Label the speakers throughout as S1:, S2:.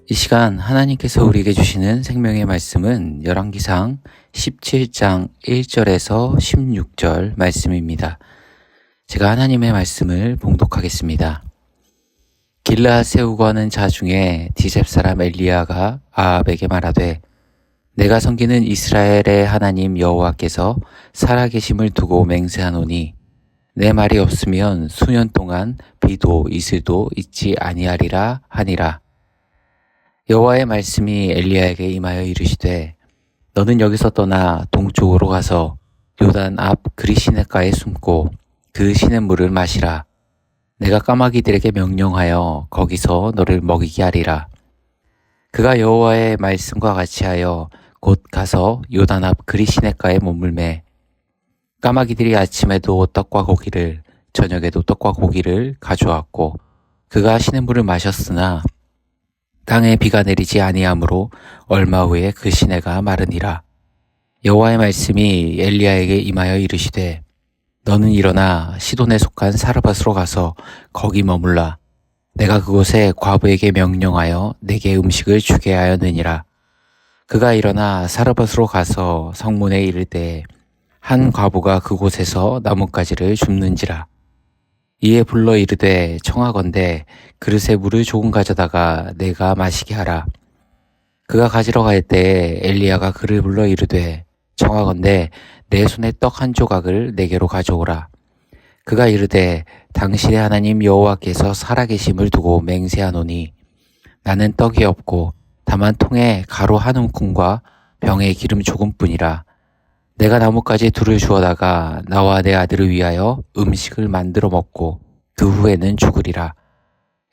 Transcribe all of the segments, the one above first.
S1: 이 시간 하나님께서 우리에게 주시는 생명의 말씀은 열왕기상 17장 1절에서 16절 말씀입니다. 제가 하나님의 말씀을 봉독하겠습니다. 길르앗 세우고 하는 자 중에 디셉 사람 엘리야가 아합에게 말하되 내가 섬기는 이스라엘의 하나님 여호와께서 살아계심을 두고 맹세하노니 내 말이 없으면 수년 동안 비도 이슬도 있지 아니하리라 하니라. 여호와의 말씀이 엘리야에게 임하여 이르시되 너는 여기서 떠나 동쪽으로 가서 요단 앞 그리시네가에 숨고 그 시냇물을 마시라. 내가 까마귀들에게 명령하여 거기서 너를 먹이게 하리라. 그가 여호와의 말씀과 같이 하여 곧 가서 요단 앞 그리시네가에 머물매 까마귀들이 아침에도 떡과 고기를 저녁에도 떡과 고기를 가져왔고 그가 시냇물을 마셨으나 땅에 비가 내리지 아니하므로 얼마 후에 그 시내가 마르니라. 여호와의 말씀이 엘리야에게 임하여 이르시되 너는 일어나 시돈에 속한 사르밧으로 가서 거기 머물라. 내가 그곳에 과부에게 명령하여 내게 음식을 주게 하였느니라. 그가 일어나 사르밧으로 가서 성문에 이를 때에 한 과부가 그곳에서 나뭇가지를 줍는지라. 이에 불러 이르되 청하건대 그릇에 물을 조금 가져다가 내가 마시게 하라. 그가 가지러 갈 때에 엘리야가 그를 불러 이르되 청하건대 내 손에 떡 한 조각을 내게로 가져오라. 그가 이르되 당신의 하나님 여호와께서 살아계심을 두고 맹세하노니 나는 떡이 없고 다만 통에 가루 한 움큼과 병에 기름 조금뿐이라. 내가 나뭇가지 둘을 주워다가 나와 내 아들을 위하여 음식을 만들어 먹고 그 후에는 죽으리라.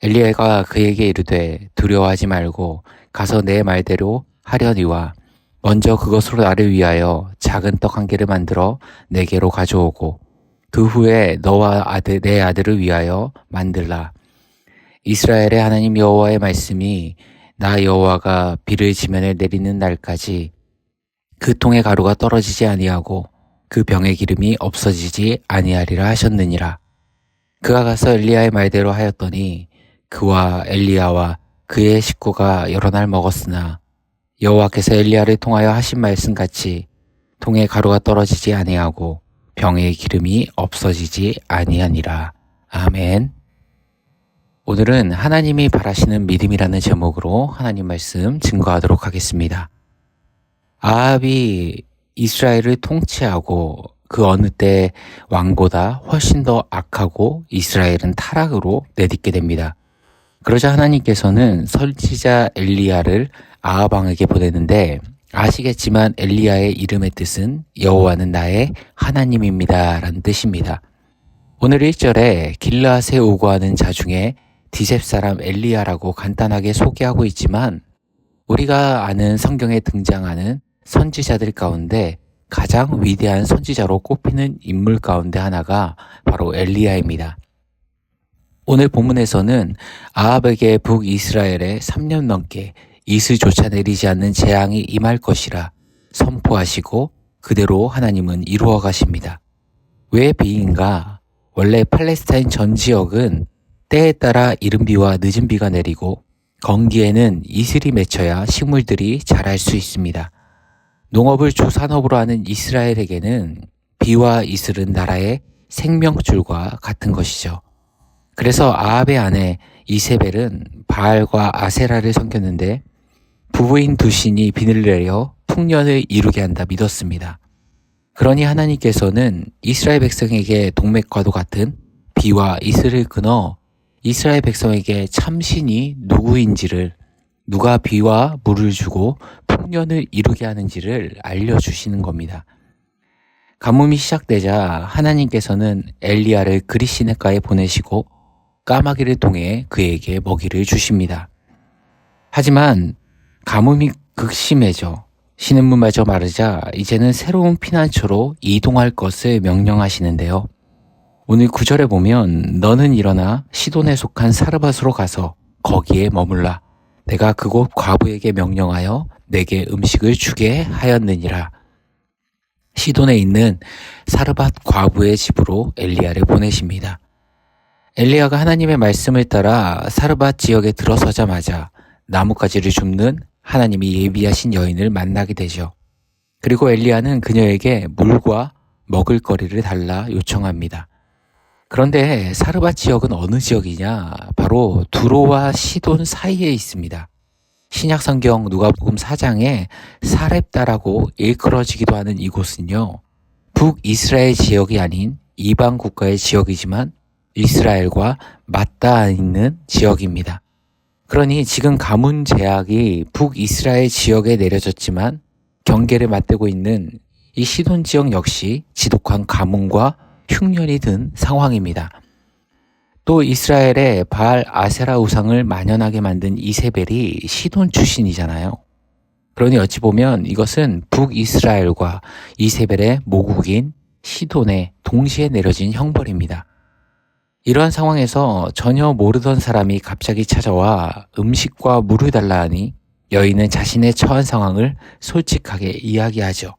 S1: 엘리야가 그에게 이르되 두려워하지 말고 가서 내 말대로 하려니와 먼저 그것으로 나를 위하여 작은 떡 한 개를 만들어 내게로 가져오고 그 후에 너와 내 아들을 위하여 만들라. 이스라엘의 하나님 여호와의 말씀이 나 여호와가 비를 지면에 내리는 날까지 그 통의 가루가 떨어지지 아니하고 그 병의 기름이 없어지지 아니하리라 하셨느니라. 그가 가서 엘리야의 말대로 하였더니 그와 엘리야와 그의 식구가 여러 날 먹었으나 여호와께서 엘리야를 통하여 하신 말씀같이 통의 가루가 떨어지지 아니하고 병의 기름이 없어지지 아니하니라. 아멘. 오늘은 하나님이 바라시는 믿음이라는 제목으로 하나님 말씀 증거하도록 하겠습니다. 아합이 이스라엘을 통치하고 그 어느 때 왕보다 훨씬 더 악하고 이스라엘은 타락으로 내딛게 됩니다. 그러자 하나님께서는 선지자 엘리야를 아합 왕에게 보내는데 아시겠지만 엘리야의 이름의 뜻은 여호와는 나의 하나님입니다 라는 뜻입니다. 오늘 1절에 길르앗에 오고 하는 자 중에 디셉 사람 엘리야라고 간단하게 소개하고 있지만 우리가 아는 성경에 등장하는 선지자들 가운데 가장 위대한 선지자로 꼽히는 인물 가운데 하나가 바로 엘리야입니다. 오늘 본문에서는 아합에게 북이스라엘에 3년 넘게 이슬조차 내리지 않는 재앙이 임할 것이라 선포하시고 그대로 하나님은 이루어 가십니다. 왜 비인가? 원래 팔레스타인 전 지역은 때에 따라 이른 비와 늦은 비가 내리고 건기에는 이슬이 맺혀야 식물들이 자랄 수 있습니다. 농업을 주산업으로 하는 이스라엘에게는 비와 이슬은 나라의 생명줄과 같은 것이죠. 그래서 아합의 아내 이세벨은 바알과 아세라를 섬겼는데 부부인 두 신이 비를 내려 풍년을 이루게 한다 믿었습니다. 그러니 하나님께서는 이스라엘 백성에게 동맥과도 같은 비와 이슬을 끊어 이스라엘 백성에게 참신이 누구인지를 누가 비와 물을 주고 풍년을 이루게 하는지를 알려주시는 겁니다. 가뭄이 시작되자 하나님께서는 엘리야를 그리시네가에 보내시고 까마귀를 통해 그에게 먹이를 주십니다. 하지만 가뭄이 극심해져 시냇물마저 마르자 이제는 새로운 피난처로 이동할 것을 명령하시는데요. 오늘 9절에 보면 너는 일어나 시돈에 속한 사르밧으로 가서 거기에 머물라. 내가 그곳 과부에게 명령하여 내게 음식을 주게 하였느니라. 시돈에 있는 사르밧 과부의 집으로 엘리야를 보내십니다. 엘리야가 하나님의 말씀을 따라 사르밧 지역에 들어서자마자 나뭇가지를 줍는 하나님이 예비하신 여인을 만나게 되죠. 그리고 엘리야는 그녀에게 물과 먹을거리를 달라 요청합니다. 그런데 사르밧 지역은 어느 지역이냐? 바로 두로와 시돈 사이에 있습니다. 신약성경 누가복음 4장에 사렙다라고 일컬어지기도 하는 이곳은요, 북이스라엘 지역이 아닌 이방 국가의 지역이지만 이스라엘과 맞닿아 있는 지역입니다. 그러니 지금 가문 제약이 북이스라엘 지역에 내려졌지만 경계를 맞대고 있는 이 시돈 지역 역시 지독한 가뭄과 흉년이 든 상황입니다. 또 이스라엘의 바알 아세라 우상을 만연하게 만든 이세벨이 시돈 출신이잖아요. 그러니 어찌 보면 이것은 북이스라엘과 이세벨의 모국인 시돈에 동시에 내려진 형벌입니다. 이러한 상황에서 전혀 모르던 사람이 갑자기 찾아와 음식과 물을 달라 하니 여인은 자신의 처한 상황을 솔직하게 이야기하죠.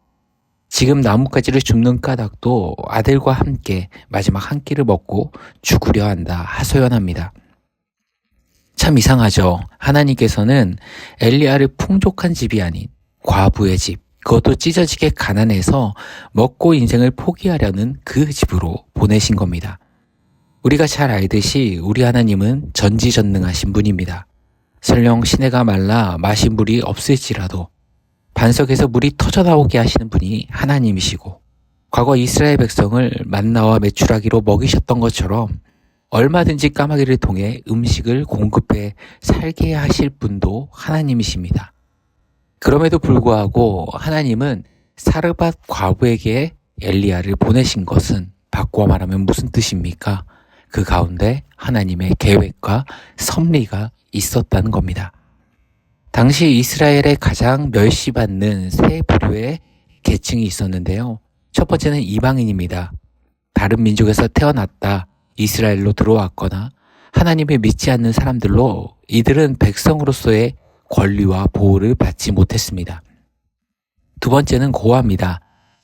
S1: 지금 나뭇가지를 줍는 까닭도 아들과 함께 마지막 한 끼를 먹고 죽으려 한다 하소연합니다. 참 이상하죠. 하나님께서는 엘리야를 풍족한 집이 아닌 과부의 집, 그것도 찢어지게 가난해서 먹고 인생을 포기하려는 그 집으로 보내신 겁니다. 우리가 잘 알듯이 우리 하나님은 전지전능하신 분입니다. 설령 시내가 말라 마실 물이 없을지라도 반석에서 물이 터져나오게 하시는 분이 하나님이시고, 과거 이스라엘 백성을 만나와 메추라기로 먹이셨던 것처럼 얼마든지 까마귀를 통해 음식을 공급해 살게 하실 분도 하나님이십니다. 그럼에도 불구하고 하나님은 사르밧 과부에게 엘리야를 보내신 것은 바꾸어 말하면 무슨 뜻입니까? 그 가운데 하나님의 계획과 섭리가 있었다는 겁니다. 당시 이스라엘에 가장 멸시받는 세 부류의 계층이 있었는데요. 첫 번째는 이방인입니다. 다른 민족에서 태어났다 이스라엘로 들어왔거나 하나님을 믿지 않는 사람들로 이들은 백성으로서의 권리와 보호를 받지 못했습니다. 두 번째는 고아입니다.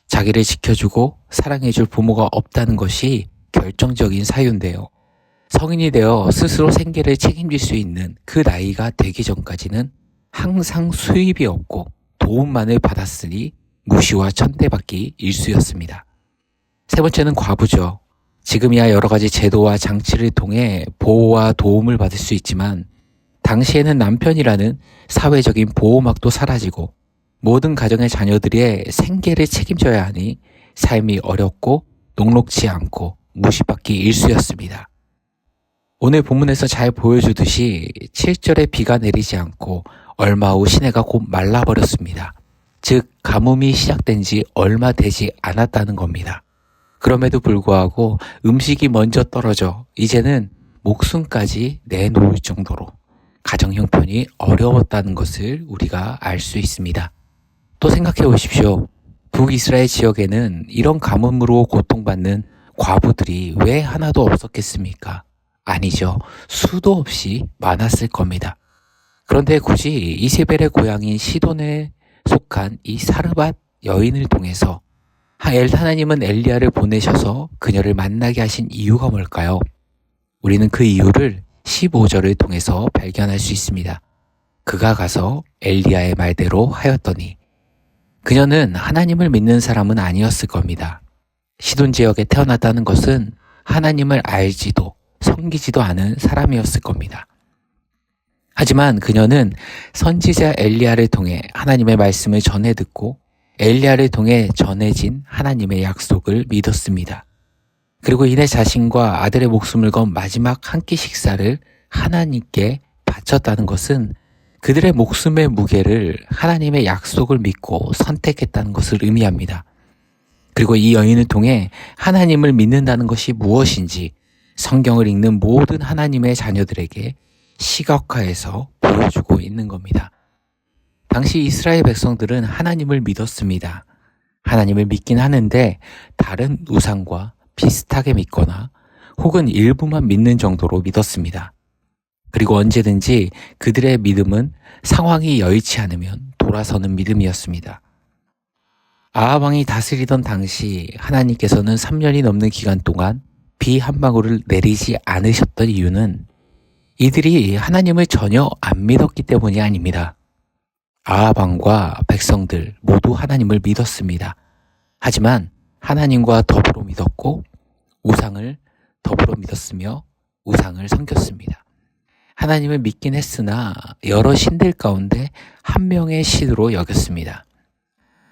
S1: 자기를 지켜주고 사랑해줄 부모가 없다는 것이 결정적인 사유인데요. 성인이 되어 스스로 생계를 책임질 수 있는 그 나이가 되기 전까지는 항상 수입이 없고 도움만을 받았으니 무시와 천대받기 일쑤였습니다. 세 번째는 과부죠. 지금이야 여러 가지 제도와 장치를 통해 보호와 도움을 받을 수 있지만 당시에는 남편이라는 사회적인 보호막도 사라지고 모든 가정의 자녀들의 생계를 책임져야 하니 삶이 어렵고 녹록지 않고 무시받기 일쑤였습니다. 오늘 본문에서 잘 보여주듯이 7절에 비가 내리지 않고 얼마 후 시내가 곧 말라버렸습니다. 즉 가뭄이 시작된 지 얼마 되지 않았다는 겁니다. 그럼에도 불구하고 음식이 먼저 떨어져 이제는 목숨까지 내놓을 정도로 가정 형편이 어려웠다는 것을 우리가 알 수 있습니다. 또 생각해 보십시오. 북이스라엘 지역에는 이런 가뭄으로 고통받는 과부들이 왜 하나도 없었겠습니까? 아니죠. 수도 없이 많았을 겁니다. 그런데 굳이 이세벨의 고향인 시돈에 속한 이 사르밧 여인을 통해서 하나님은 엘리야를 보내셔서 그녀를 만나게 하신 이유가 뭘까요? 우리는 그 이유를 15절을 통해서 발견할 수 있습니다. 그가 가서 엘리야의 말대로 하였더니 그녀는 하나님을 믿는 사람은 아니었을 겁니다. 시돈 지역에 태어났다는 것은 하나님을 알지도 섬기지도 않은 사람이었을 겁니다. 하지만 그녀는 선지자 엘리야를 통해 하나님의 말씀을 전해 듣고 엘리야를 통해 전해진 하나님의 약속을 믿었습니다. 그리고 이내 자신과 아들의 목숨을 건 마지막 한 끼 식사를 하나님께 바쳤다는 것은 그들의 목숨의 무게를 하나님의 약속을 믿고 선택했다는 것을 의미합니다. 그리고 이 여인을 통해 하나님을 믿는다는 것이 무엇인지 성경을 읽는 모든 하나님의 자녀들에게 시각화해서 보여주고 있는 겁니다. 당시 이스라엘 백성들은 하나님을 믿었습니다. 하나님을 믿긴 하는데 다른 우상과 비슷하게 믿거나 혹은 일부만 믿는 정도로 믿었습니다. 그리고 언제든지 그들의 믿음은 상황이 여의치 않으면 돌아서는 믿음이었습니다. 아합 왕이 다스리던 당시 하나님께서는 3년이 넘는 기간 동안 비 한 방울을 내리지 않으셨던 이유는 이들이 하나님을 전혀 안 믿었기 때문이 아닙니다. 아합 왕과 백성들 모두 하나님을 믿었습니다. 하지만 하나님과 더불어 믿었고 우상을 더불어 믿었으며 우상을 섬겼습니다. 하나님을 믿긴 했으나 여러 신들 가운데 한 명의 신으로 여겼습니다.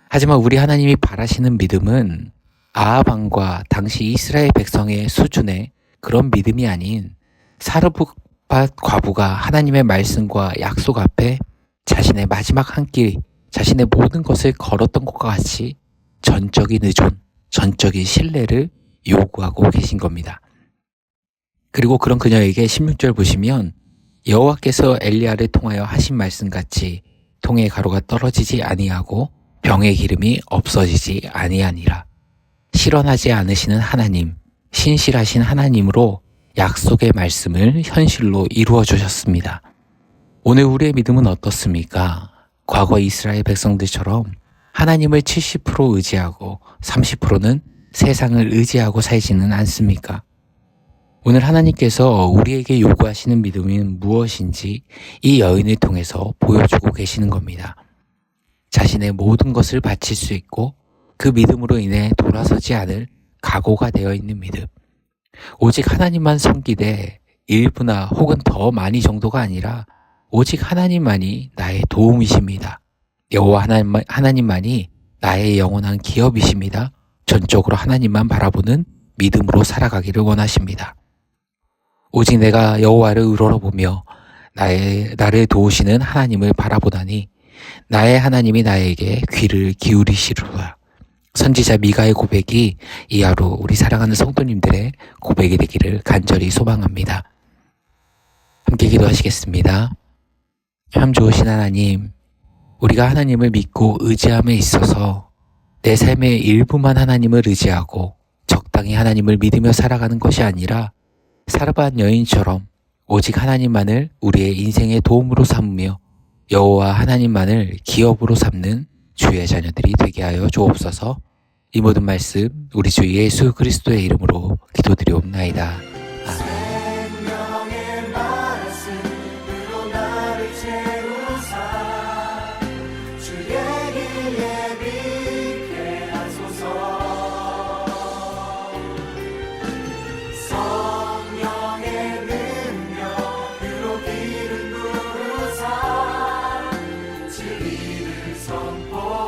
S1: 하지만 우리 하나님이 바라시는 믿음은 아합 왕과 당시 이스라엘 백성의 수준의 그런 믿음이 아닌 사르밧 과부가 하나님의 말씀과 약속 앞에 자신의 마지막 한 길, 자신의 모든 것을 걸었던 것과 같이 전적인 의존, 전적인 신뢰를 요구하고 계신 겁니다. 그리고 그런 그녀에게 16절 보시면 여호와께서 엘리야를 통하여 하신 말씀같이 통의 가루가 떨어지지 아니하고 병의 기름이 없어지지 아니하니라. 실현하지 않으시는 하나님, 신실하신 하나님으로 약속의 말씀을 현실로 이루어 주셨습니다. 오늘 우리의 믿음은 어떻습니까? 과거 이스라엘 백성들처럼 하나님을 70% 의지하고 30%는 세상을 의지하고 살지는 않습니까? 오늘 하나님께서 우리에게 요구하시는 믿음이 무엇인지 이 여인을 통해서 보여주고 계시는 겁니다. 자신의 모든 것을 바칠 수 있고 그 믿음으로 인해 돌아서지 않을 각오가 되어 있는 믿음. 오직 하나님만 섬기되 일부나 혹은 더 많이 정도가 아니라 오직 하나님만이 나의 도움이십니다. 여호와 하나님만이 나의 영원한 기업이십니다. 전적으로 하나님만 바라보는 믿음으로 살아가기를 원하십니다. 오직 내가 여호와를 우러러보며 나를 도우시는 하나님을 바라보다니 나의 하나님이 나에게 귀를 기울이시리로다. 선지자 미가의 고백이 이 하루 우리 사랑하는 성도님들의 고백이 되기를 간절히 소망합니다. 함께 기도하시겠습니다. 참 좋으신 하나님, 우리가 하나님을 믿고 의지함에 있어서 내 삶의 일부만 하나님을 의지하고 적당히 하나님을 믿으며 살아가는 것이 아니라 사르밧 여인처럼 오직 하나님만을 우리의 인생의 도움으로 삼으며 여호와 하나님만을 기업으로 삼는 주의 자녀들이 되게 하여 주옵소서. 이 모든 말씀 우리 주 예수 그리스도의 이름으로 기도드리옵나이다. 아멘.
S2: 선포